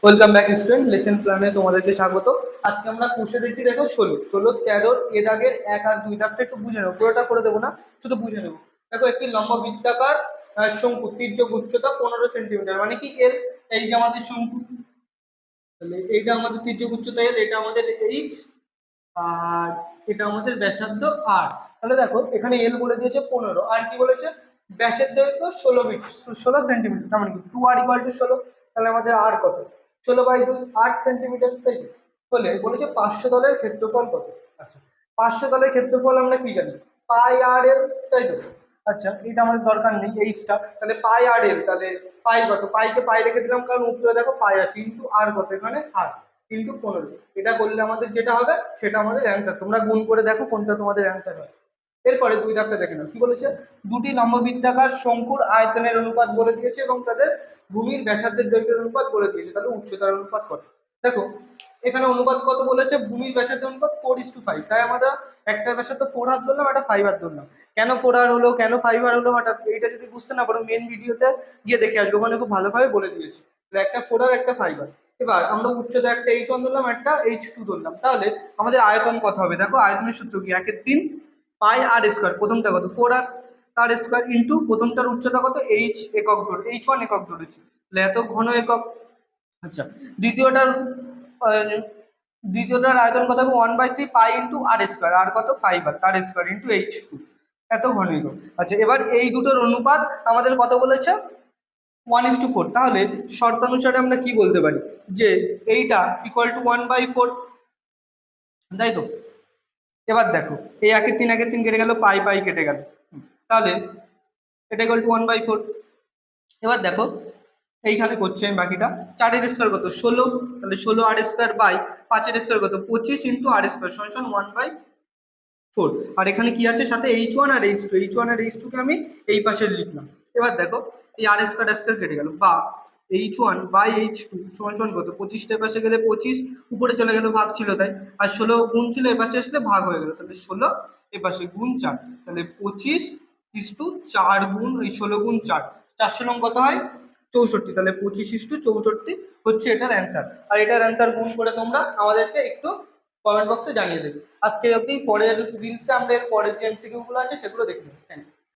Welcome back student, lesson প্ল্যানে তোমাদেরকে স্বাগত। আজকে আমরা কোষে দেখি, দেখো 16 13 এর আগের 1 আর 2 দাগটা একটু বুঝে নেবো, পুরোটা করে দেবো না, শুধু বুঝে নেবো। দেখো একটি লম্ব বৃত্তাকার শঙ্কু, তির্যক উচ্চতা 15 সেন্টিমিটার, মানে কি এল। এই যে আমাদের শঙ্কু, তাহলে এইটা আমাদের তির্যক উচ্চতা এল, এটা আমাদের এইচ, আর এটা আমাদের ব্যাসার্ধ আর। তাহলে দেখো এখানে এল বলে দিয়েছে 15, আর কি বলেছে ব্যাসের দৈর্ঘ্য 16 মিটার, 16 সেন্টিমিটার, তার মানে কি 2r = 16। তাহলে আমাদের আর কত, 16/2 8 সেন্টিমিটার, তাই তো? বলে বলেছে 500 দলের ক্ষেত্রফল কত। আচ্ছা, 500 দলের ক্ষেত্রফল আমরা কি জানি, পাই আর এল, তাই তো? আচ্ছা, এটা আমাদের দরকার নেই এইচটা, তাহলে পাই আর এল, তাহলে পাই কত, পাইকে পাই রেখে দিলাম কারণ উত্তরে দেখো পাই আছে, ইন্টু আর কত, এখানে আর ইন্টু 15। এটা করলে আমাদের যেটা হবে সেটা আমাদের অ্যান্সার। তোমরা গুণ করে দেখো কোনটা তোমাদের অ্যান্সার হয়। এরপরে 2 দাগটা দেখে নাও, কি বলেছে, দুটি লম্ববৃত্তাকার শঙ্কুর আয়তনের অনুপাত বলে দিয়েছে এবং তাদের ভূমির ব্যাসার্ধের দৈর্ঘ্যের অনুপাত বলে দিয়েছে, তাহলে উচ্চতার অনুপাত কত। দেখো এখানে অনুপাত কত বলেছে, ভূমির ব্যাসার্ধের অনুপাত 4:5, তাই আমরা একটার ব্যাসার্ধ 4 হাত ধরলাম, একটা 5 হাত ধরলাম। কেন 4 আর হলো, কেন 5 আর হলো, হঠাৎ এইটা যদি বুঝতে না পারো মেন ভিডিওতে গিয়ে দেখে আসবে, ওখানে খুব ভালোভাবে বলে দিয়েছে। তাহলে একটা 4 আর একটা 5 আর। এবার আমরা উচ্চতা একটা h1 ধরলাম, একটা h2 ধরলাম, তাহলে আমাদের আয়তন কত হবে। দেখো আয়তনের সূত্র কি, 1/3 পাই আর স্কয়ার, প্রথমটা কত 4 আর তার স্কয়ার, ইন্টু প্রথমটার উচ্চতা কত h একক ধরে, h1 একক ধরেছি, তাহলে এত ঘন একক। আচ্ছা, দ্বিতীয়টার দ্বিতীয়টার আয়তন কত হবে, 1/3 পাই ইন্টু আর স্কয়ার, আর কত 5 আর তার স্কয়ার ইন্টু h2, এত ঘন একক। আচ্ছা, এবার এই দুটোর অনুপাত আমাদের কত বলেছে, 1:4। তাহলে শর্তানুসারে আমরা কি বলতে পারি, যে এইটা = 1/4, তাই তো? এবার দেখো এই 1/3 কেটে গেল, পাই পাই কেটে গেল, তাহলে এটা = 1/4। এবার দেখো এইখানে করছি আমি বাকিটা, 4 এর স্কয়ার কত 16, তাহলে 16 আর স্কয়ার বাই 5 এর স্কয়ার কত 25 ইন্টু আর স্কয়ার সমান 1/4। আর এখানে কি আছে সাথে h1 আর h2, h1 আর h2 কে আমি এই পাশে লিখলাম। এবার দেখো এই আর স্কয়ার কেটে গেল, বা h1 বাই h2 সমান কত 25, টার পাশে গেলে 25, উপরে চলে গেল ভাগ ছিল তাই, আর 16 গুণ ছিল এ পাশে আসলে ভাগ হয়ে গেল, তাহলে 16 এ পাশে গুণ 4, তাহলে 25:4 গুণ ওই 16 গুণ 4, 400 লং কত হয় 64, তাহলে 25:64 হচ্ছে এটার অ্যান্সার। আর এটার অ্যান্সার গুণ করে তোমরা আমাদেরকে একটু কমেন্ট বক্সে জানিয়ে দেবে। আজকে অবধি, পরের রিলসে আমরা এর পরের যে এমসিকিউ গুলো আছে সেগুলো দেখে নেব। Thank you.